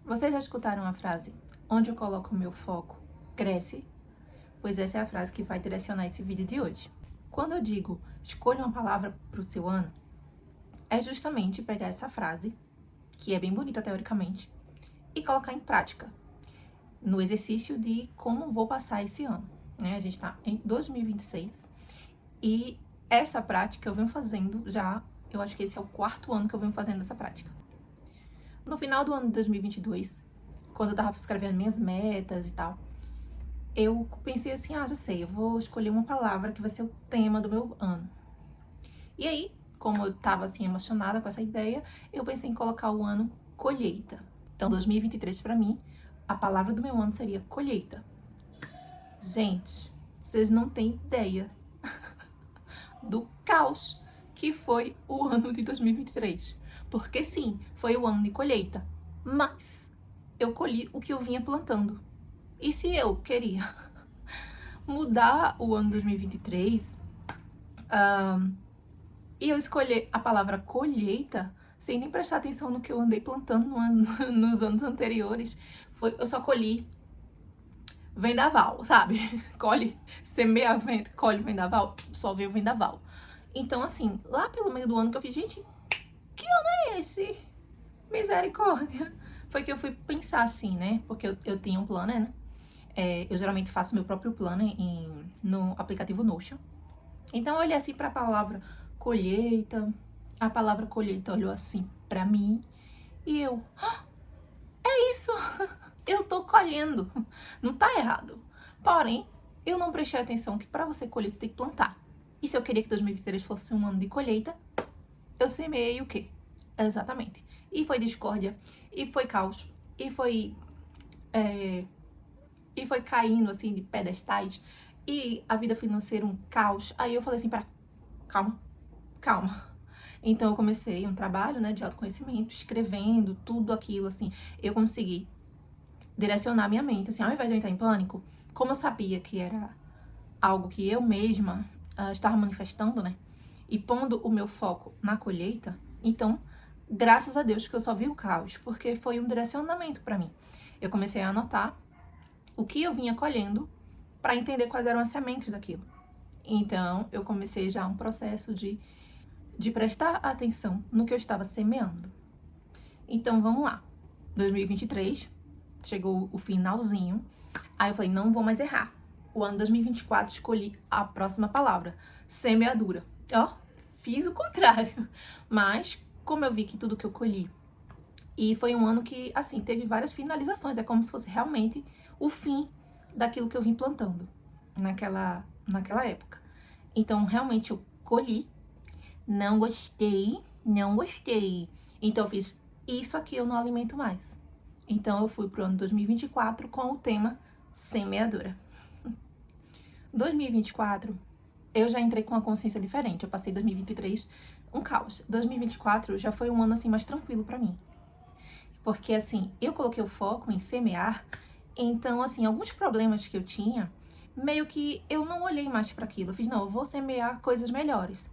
Vocês já escutaram a frase, onde eu coloco o meu foco, cresce? Pois essa é a frase que vai direcionar esse vídeo de hoje. Quando eu digo, escolha uma palavra para o seu ano, é justamente pegar essa frase, que é bem bonita teoricamente, e colocar em prática, no exercício de como vou passar esse ano. Né? A gente está em 2026 e essa prática eu venho fazendo já, eu acho que esse é o 4º ano que eu venho fazendo essa prática. No final do ano de 2022, quando eu tava escrevendo minhas metas e tal, eu pensei assim, já sei, eu vou escolher uma palavra que vai ser o tema do meu ano. E aí, como eu tava assim emocionada com essa ideia, eu pensei em colocar o ano colheita. Então, 2023 pra mim, a palavra do meu ano seria colheita. Gente, vocês não têm ideia do caos que foi o ano de 2023. Porque sim, foi o ano de colheita, mas eu colhi o que eu vinha plantando. E se eu queria mudar o ano 2023 e eu escolher a palavra colheita, sem nem prestar atenção no que eu andei plantando nos anos anteriores, eu só colhi vendaval, sabe? Colhe, semeia vento, colhe vendaval, só veio vendaval. Então, assim, lá pelo meio do ano que eu fiz, gente, que ano é esse? Misericórdia. Foi que eu fui pensar assim, né? Porque eu tinha um planner, né? Eu geralmente faço meu próprio planner no aplicativo Notion. Então eu olhei assim pra palavra colheita, a palavra colheita olhou assim pra mim e eu, é isso, eu tô colhendo, não tá errado. Porém, eu não prestei atenção que pra você colher você tem que plantar. E se eu queria que 2023 fosse um ano de colheita, eu semeei o quê? Exatamente. E foi discórdia, e foi caos, e foi caindo assim de pedestais, e a vida financeira um caos. Aí eu falei assim, calma. Então eu comecei um trabalho, né, de autoconhecimento, escrevendo tudo aquilo, assim, eu consegui direcionar minha mente, assim, ao invés de eu entrar em pânico, como eu sabia que era algo que eu mesma estava manifestando, né, e pondo o meu foco na colheita, então, graças a Deus que eu só vi o caos, porque foi um direcionamento para mim. Eu comecei a anotar o que eu vinha colhendo para entender quais eram as sementes daquilo. Então, eu comecei já um processo de prestar atenção no que eu estava semeando. Então, vamos lá. 2023, chegou o finalzinho. Aí eu falei, não vou mais errar. O ano 2024, escolhi a próxima palavra, semeadura. Ó, fiz o contrário. Mas, como eu vi que tudo que eu colhi, e foi um ano que, assim, teve várias finalizações. É como se fosse realmente o fim daquilo que eu vim plantando naquela época. Então, realmente, eu colhi. Não gostei. Então, eu fiz isso aqui eu não alimento mais. Então, eu fui pro ano 2024 com o tema semeadura. 2024, eu já entrei com uma consciência diferente. Eu passei 2023 um caos. 2024 já foi um ano, assim, mais tranquilo pra mim. Porque, assim, eu coloquei o foco em semear, então, assim, alguns problemas que eu tinha, meio que eu não olhei mais para aquilo. Eu fiz, não, eu vou semear coisas melhores.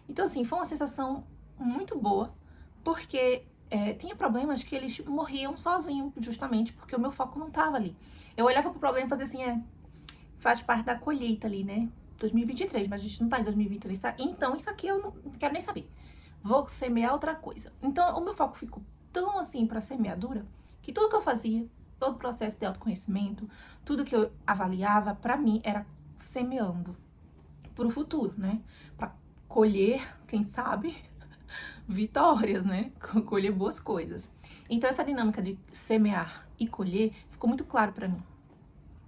Então, assim, foi uma sensação muito boa, porque tinha problemas que eles morriam sozinhos, justamente porque o meu foco não tava ali. Eu olhava pro problema e fazia assim, faz parte da colheita ali, né? 2023, mas a gente não tá em 2023, tá? Então, isso aqui eu não quero nem saber. Vou semear outra coisa. Então, o meu foco ficou tão assim pra semeadura, que tudo que eu fazia, todo o processo de autoconhecimento, tudo que eu avaliava, pra mim, era semeando pro futuro, né? Pra colher, quem sabe, vitórias, né? Colher boas coisas. Então, essa dinâmica de semear e colher ficou muito claro pra mim.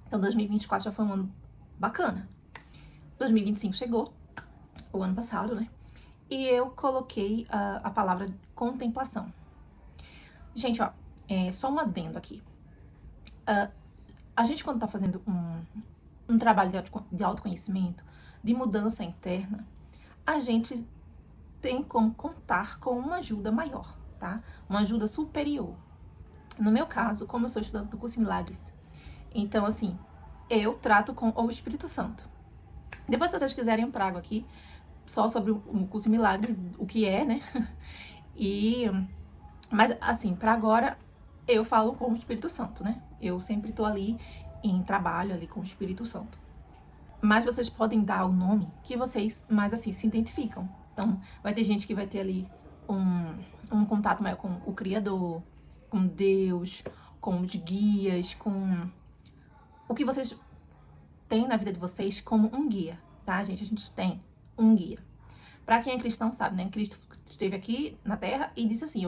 Então, 2024 já foi um ano bacana. 2025 chegou, o ano passado, né? E eu coloquei a palavra contemplação. Gente, ó, só um adendo aqui. A gente, quando tá fazendo um trabalho de autoconhecimento, de mudança interna, a gente tem como contar com uma ajuda maior, tá? Uma ajuda superior. No meu caso, como eu sou estudante do curso em Milagres, então, assim, eu trato com o Espírito Santo. Depois, se vocês quiserem, eu trago aqui só sobre o curso em Milagres, o que é, né? Mas, assim, pra agora, eu falo com o Espírito Santo, né? Eu sempre tô ali em trabalho ali com o Espírito Santo. Mas vocês podem dar o nome que vocês mais assim se identificam. Então, vai ter gente que vai ter ali um contato maior com o Criador, com Deus, com os guias, com o que vocês têm na vida de vocês como um guia, tá, gente? A gente tem um guia. Pra quem é cristão sabe, né? Cristo esteve aqui na Terra e disse assim,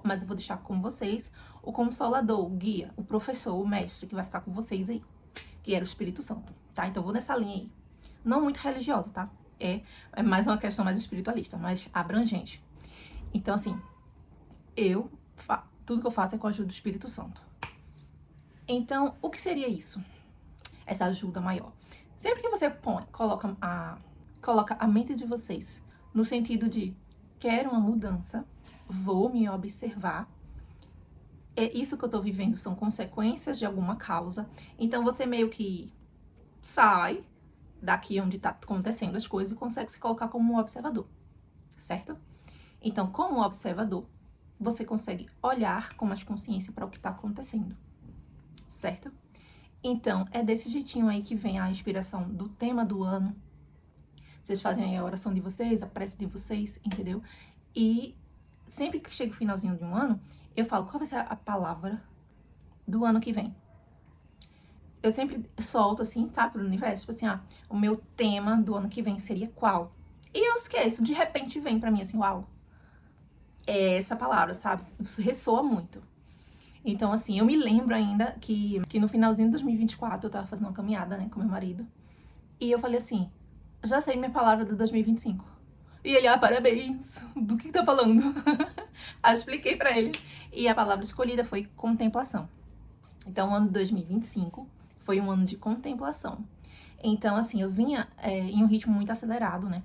mas eu vou deixar com vocês o Consolador, o guia, o professor, o mestre que vai ficar com vocês aí, que era o Espírito Santo, tá? Então eu vou nessa linha aí. Não muito religiosa, tá? É mais uma questão mais espiritualista, mais abrangente. Então, assim, tudo que eu faço é com a ajuda do Espírito Santo. Então, o que seria isso? Essa ajuda maior. Sempre que você coloca a mente de vocês no sentido de quero uma mudança, vou me observar, isso que eu tô vivendo são consequências de alguma causa, então você meio que sai daqui onde tá acontecendo as coisas e consegue se colocar como um observador, certo? Então, como observador, você consegue olhar com mais consciência para o que tá acontecendo, certo? Então, é desse jeitinho aí que vem a inspiração do tema do ano. Vocês fazem aí a oração de vocês, a prece de vocês, entendeu? E sempre que chega o finalzinho de um ano, eu falo qual vai ser a palavra do ano que vem. Eu sempre solto assim, tá, pro universo, tipo assim, o meu tema do ano que vem seria qual? E eu esqueço, de repente vem pra mim assim, uau, é essa palavra, sabe? Isso ressoa muito. Então, assim, eu me lembro ainda que no finalzinho de 2024 eu tava fazendo uma caminhada, né, com meu marido. E eu falei assim, já sei minha palavra de 2025. E ele, parabéns, do que tá falando? Aí eu expliquei pra ele. E a palavra escolhida foi contemplação. Então, o ano de 2025 foi um ano de contemplação. Então, assim, eu vinha em um ritmo muito acelerado, né,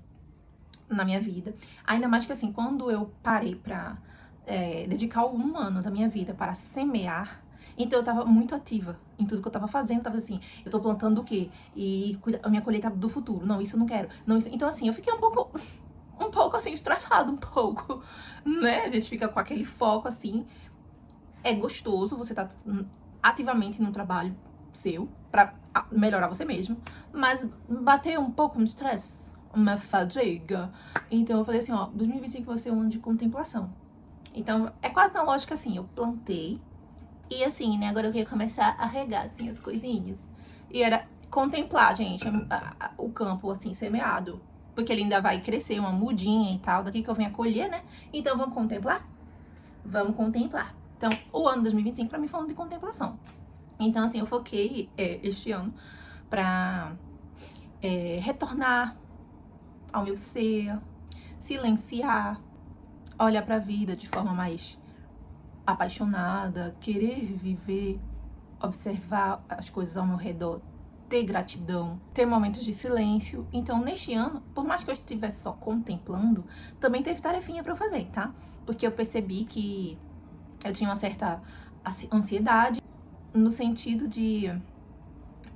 na minha vida. Ainda mais que, assim, quando eu parei pra dedicar um ano da minha vida para semear, então eu tava muito ativa em tudo que eu tava fazendo. Eu tava assim, eu tô plantando o quê? E a minha colheita do futuro. Não, isso eu não quero. Não, isso... Então, assim, eu fiquei um pouco assim, estressado, um pouco, né? A gente fica com aquele foco, assim. É gostoso, você tá ativamente no trabalho seu, pra melhorar você mesmo, mas bateu um pouco no estresse, uma fadiga. Então eu falei assim, 2025 vai ser um ano de contemplação. Então, é quase na lógica assim, eu plantei e assim, né, agora eu queria começar a regar, assim, as coisinhas. E era contemplar, gente, o campo, assim, semeado. Porque ele ainda vai crescer, uma mudinha e tal, daqui que eu venho a colher, né? Então, vamos contemplar? Vamos contemplar. Então, o ano 2025 pra mim foi um ano de contemplação. Então, assim, eu foquei este ano pra retornar ao meu ser, silenciar, olhar pra vida de forma mais apaixonada, querer viver, observar as coisas ao meu redor, ter gratidão, ter momentos de silêncio. Então, neste ano, por mais que eu estivesse só contemplando, também teve tarefinha pra eu fazer, tá? Porque eu percebi que eu tinha uma certa ansiedade no sentido de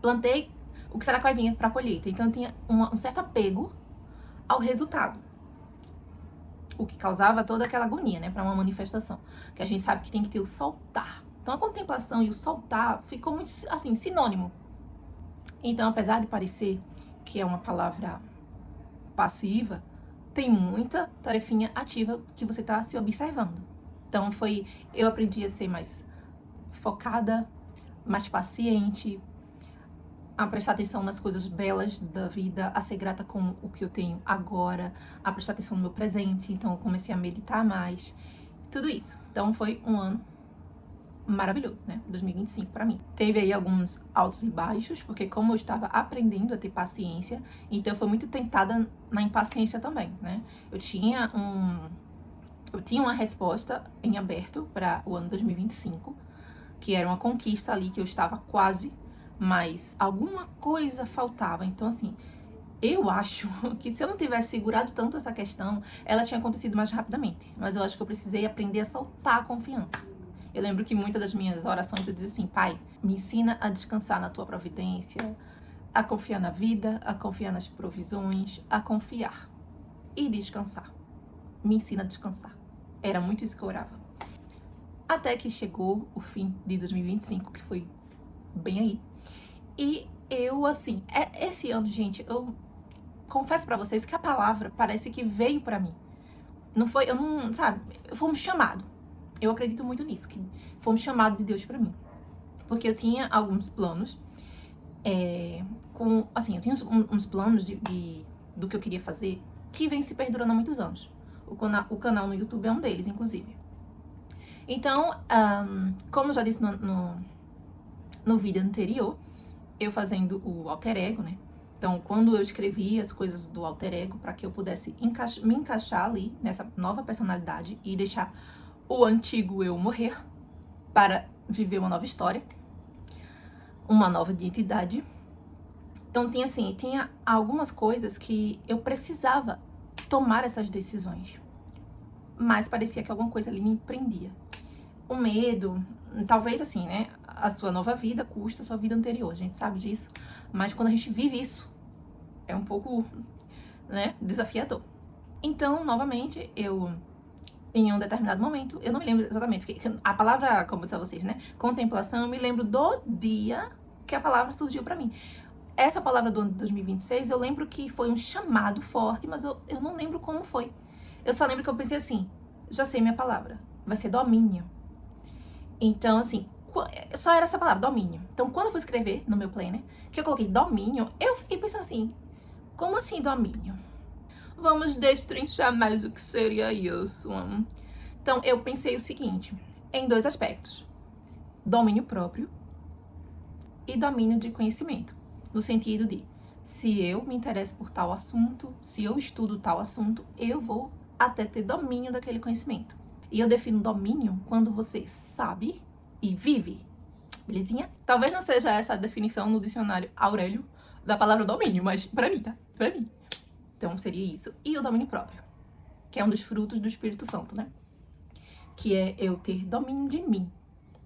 plantei, o que será que vai vir pra colheita? Então, eu tinha um certo apego ao resultado, o que causava toda aquela agonia, né, para uma manifestação, que a gente sabe que tem que ter o soltar. Então a contemplação e o soltar ficou muito, assim, sinônimo. Então, apesar de parecer que é uma palavra passiva, tem muita tarefinha ativa que você tá se observando. Então eu aprendi a ser mais focada, mais paciente, a prestar atenção nas coisas belas da vida, a ser grata com o que eu tenho agora, a prestar atenção no meu presente. Então eu comecei a meditar mais, tudo isso. Então foi um ano maravilhoso, né? 2025 pra mim. Teve aí alguns altos e baixos, porque como eu estava aprendendo a ter paciência, então eu fui muito tentada na impaciência também, né? Eu tinha uma resposta em aberto para o ano 2025, que era uma conquista ali que eu estava quase, mas alguma coisa faltava. Então, assim, eu acho que se eu não tivesse segurado tanto essa questão, ela tinha acontecido mais rapidamente. Mas eu acho que eu precisei aprender a soltar a confiança. Eu lembro que muitas das minhas orações eu dizia assim, Pai, me ensina a descansar na Tua providência, a confiar na vida, a confiar nas provisões, a confiar e descansar. Me ensina a descansar. Era muito isso que eu orava. Até que chegou o fim de 2025, que foi bem aí. E eu, assim, esse ano, gente, eu confesso pra vocês que a palavra parece que veio pra mim. Não foi, eu não, sabe, fomos chamados. Eu acredito muito nisso, que fomos chamados de Deus pra mim. Porque eu tinha alguns planos, assim, eu tinha uns planos do que eu queria fazer, que vem se perdurando há muitos anos. O canal no YouTube é um deles, inclusive. Então, como eu já disse no vídeo anterior, eu fazendo o alter ego, né? Então, quando eu escrevi as coisas do alter ego para que eu pudesse me encaixar ali nessa nova personalidade e deixar o antigo eu morrer para viver uma nova história, uma nova identidade. Então, tinha algumas coisas que eu precisava tomar essas decisões, mas parecia que alguma coisa ali me prendia. O medo, talvez assim, né? A sua nova vida custa a sua vida anterior, a gente sabe disso. Mas quando a gente vive isso, é um pouco, né, desafiador. Então, novamente, em um determinado momento, eu não me lembro exatamente, a palavra, como eu disse a vocês, né, contemplação, eu me lembro do dia que a palavra surgiu pra mim. Essa palavra do ano de 2026, eu lembro que foi um chamado forte, mas eu não lembro como foi. Eu só lembro que eu pensei assim, já sei minha palavra, vai ser domínio. Então, assim, só era essa palavra, domínio. Então, quando eu fui escrever no meu planner, que eu coloquei domínio, eu fiquei pensando assim, como assim domínio? Vamos destrinchar mais o que seria isso. Então, eu pensei o seguinte, em dois aspectos. Domínio próprio e domínio de conhecimento. No sentido de, se eu me interesso por tal assunto, se eu estudo tal assunto, eu vou até ter domínio daquele conhecimento. E eu defino domínio quando você sabe e vive. Belezinha? Talvez não seja essa a definição no dicionário Aurélio da palavra domínio, mas pra mim, tá? Pra mim. Então seria isso. E o domínio próprio, que é um dos frutos do Espírito Santo, né? Que é eu ter domínio de mim,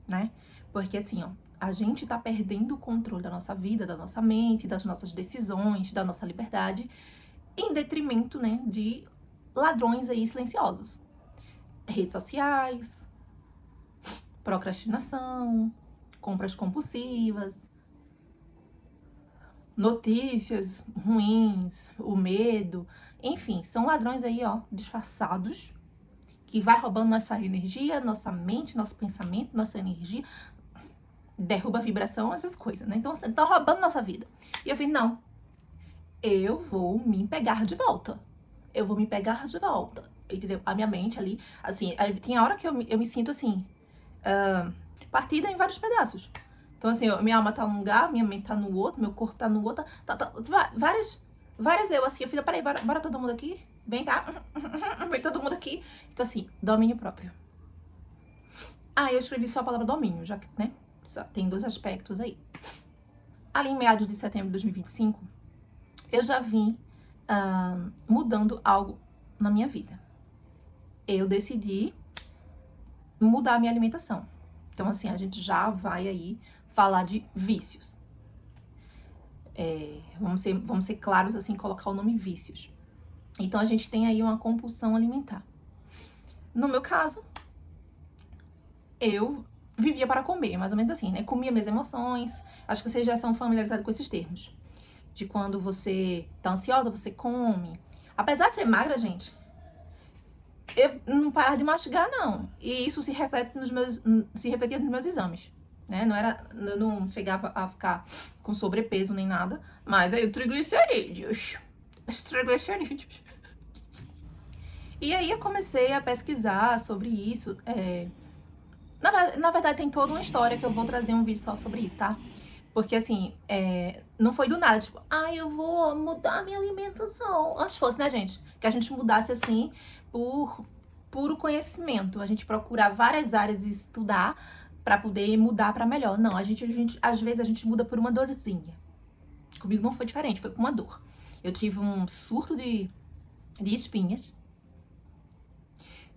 né? Porque assim, ó, a gente tá perdendo o controle da nossa vida, da nossa mente, das nossas decisões, da nossa liberdade, em detrimento, né, de ladrões aí silenciosos. Redes sociais, procrastinação, compras compulsivas, notícias ruins, o medo, enfim, são ladrões aí, ó, disfarçados, que vai roubando nossa energia, nossa mente, nosso pensamento, nossa energia, derruba a vibração, essas coisas, né? Então, tá roubando nossa vida. E eu falei, não, eu vou me pegar de volta. Eu vou me pegar de volta. Entendeu? A minha mente ali, assim, tinha hora que eu me sinto assim, partida em vários pedaços. Então, assim, minha alma tá num lugar, minha mente tá no outro, meu corpo tá no outro, várias eu, assim, eu falei, peraí, bora todo mundo aqui? Vem cá, vem todo mundo aqui. Então, assim, domínio próprio. Eu escrevi só a palavra domínio, já que, né, só tem dois aspectos aí. Ali em meados de setembro de 2025, eu já vim mudando algo na minha vida. Eu decidi mudar a minha alimentação. Então, assim, a gente já vai aí falar de vícios. Vamos ser claros, assim, colocar o nome vícios. Então, a gente tem aí uma compulsão alimentar. No meu caso, eu vivia para comer, mais ou menos assim, né? Comia minhas emoções. Acho que vocês já são familiarizados com esses termos. De quando você tá ansiosa, você come. Apesar de ser magra, gente, eu não parava de mastigar, não. E isso se refletia nos meus exames, né? Eu não chegava a ficar com sobrepeso nem nada, mas aí os triglicerídeos. E aí eu comecei a pesquisar sobre isso. Na verdade, tem toda uma história que eu vou trazer um vídeo só sobre isso, tá? Porque, assim, não foi do nada, tipo, eu vou mudar minha alimentação. Antes fosse, né, gente? Que a gente mudasse, assim, por puro conhecimento. A gente procurar várias áreas e estudar pra poder mudar pra melhor. Não, às vezes a gente muda por uma dorzinha. Comigo não foi diferente, foi com uma dor. Eu tive um surto de espinhas.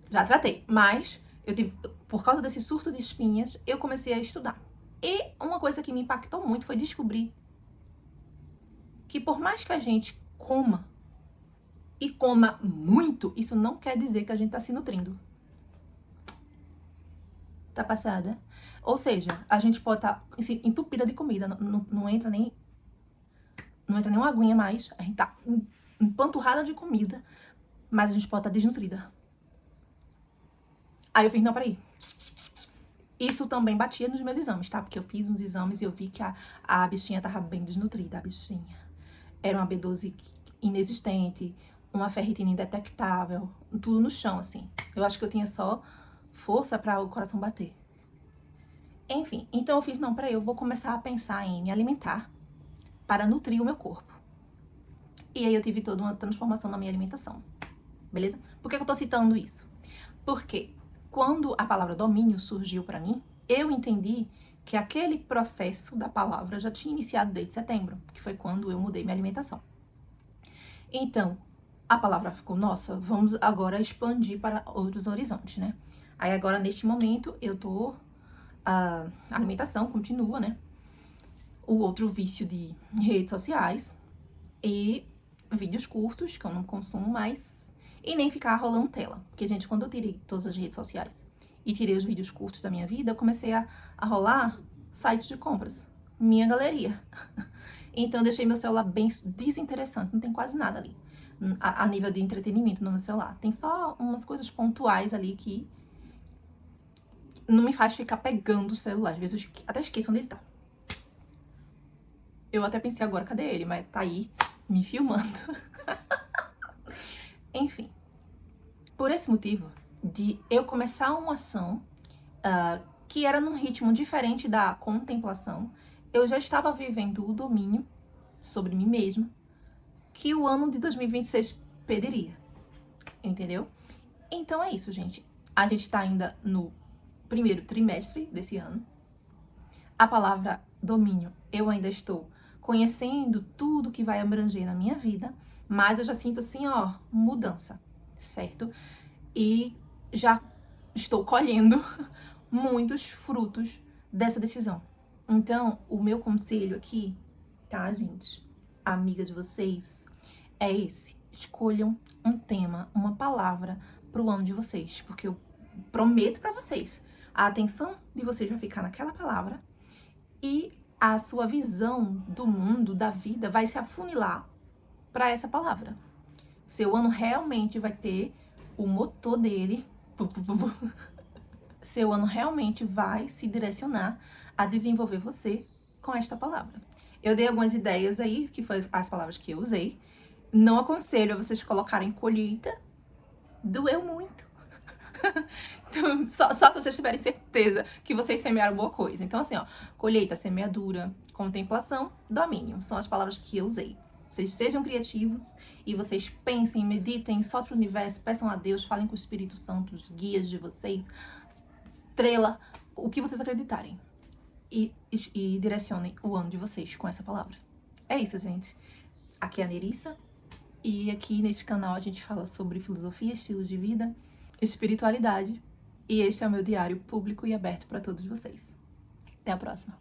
Já tratei, mas por causa desse surto de espinhas, eu comecei a estudar. E uma coisa que me impactou muito foi descobrir que por mais que a gente coma, e coma muito, isso não quer dizer que a gente tá se nutrindo. tá passada. Ou seja, a gente pode estar entupida de comida, não entra nenhuma aguinha mais, a gente tá empanturrada de comida, mas a gente pode estar desnutrida. Aí eu fiz, não, peraí. Isso também batia nos meus exames, tá? Porque eu fiz uns exames e eu vi que a bichinha tava bem desnutrida, a bichinha. Era uma B12 inexistente, uma ferritina indetectável, tudo no chão, assim. Eu acho que eu tinha só força para o coração bater. Enfim, então eu fiz, não, peraí, eu vou começar a pensar em me alimentar para nutrir o meu corpo. E aí eu tive toda uma transformação na minha alimentação, beleza? Por que eu tô citando isso? Porque quando a palavra domínio surgiu para mim, eu entendi que aquele processo da palavra já tinha iniciado desde setembro, que foi quando eu mudei minha alimentação. Então, a palavra ficou, nossa, vamos agora expandir para outros horizontes, né? Aí agora, neste momento, eu tô... A alimentação continua, né? O outro vício de redes sociais e vídeos curtos, que eu não consumo mais, e nem ficar rolando tela. Porque, gente, quando eu tirei todas as redes sociais e tirei os vídeos curtos da minha vida, eu comecei a rolar sites de compras. Minha galeria. Então, eu deixei meu celular bem desinteressante. Não tem quase nada ali. A nível de entretenimento no meu celular. Tem só umas coisas pontuais ali que não me faz ficar pegando o celular. Às vezes eu até esqueço onde ele tá. Eu até pensei agora, cadê ele? Mas tá aí, me filmando. Enfim. Por esse motivo, de eu começar uma ação que era num ritmo diferente da contemplação, eu já estava vivendo o domínio sobre mim mesma que o ano de 2026 pediria. Entendeu? Então é isso, gente. A gente tá ainda no primeiro trimestre desse ano. A palavra domínio, eu ainda estou conhecendo tudo que vai abranger na minha vida, mas eu já sinto assim, ó, mudança, certo? E já estou colhendo muitos frutos dessa decisão. Então, o meu conselho aqui, tá, gente? Amiga de vocês, é esse. Escolham um tema, uma palavra pro ano de vocês, porque eu prometo pra vocês, a atenção de vocês vai ficar naquela palavra e a sua visão do mundo, da vida, vai se afunilar para essa palavra. Seu ano realmente vai ter o motor dele. Seu ano realmente vai se direcionar a desenvolver você com esta palavra. Eu dei algumas ideias aí, que foram as palavras que eu usei. Não aconselho a vocês colocarem colheita. Doeu muito. Então, só se vocês tiverem certeza que vocês semearam boa coisa. Então, assim, ó, colheita, semeadura, contemplação, domínio. São as palavras que eu usei. Vocês sejam criativos e vocês pensem, meditem, soltem o universo, peçam a Deus, falem com o Espírito Santo, os guias de vocês, estrela, o que vocês acreditarem. E direcionem o ano de vocês com essa palavra. É isso, gente. Aqui é a Nerissa. E aqui neste canal a gente fala sobre filosofia, estilo de vida, espiritualidade. E este é o meu diário público e aberto para todos vocês. Até a próxima!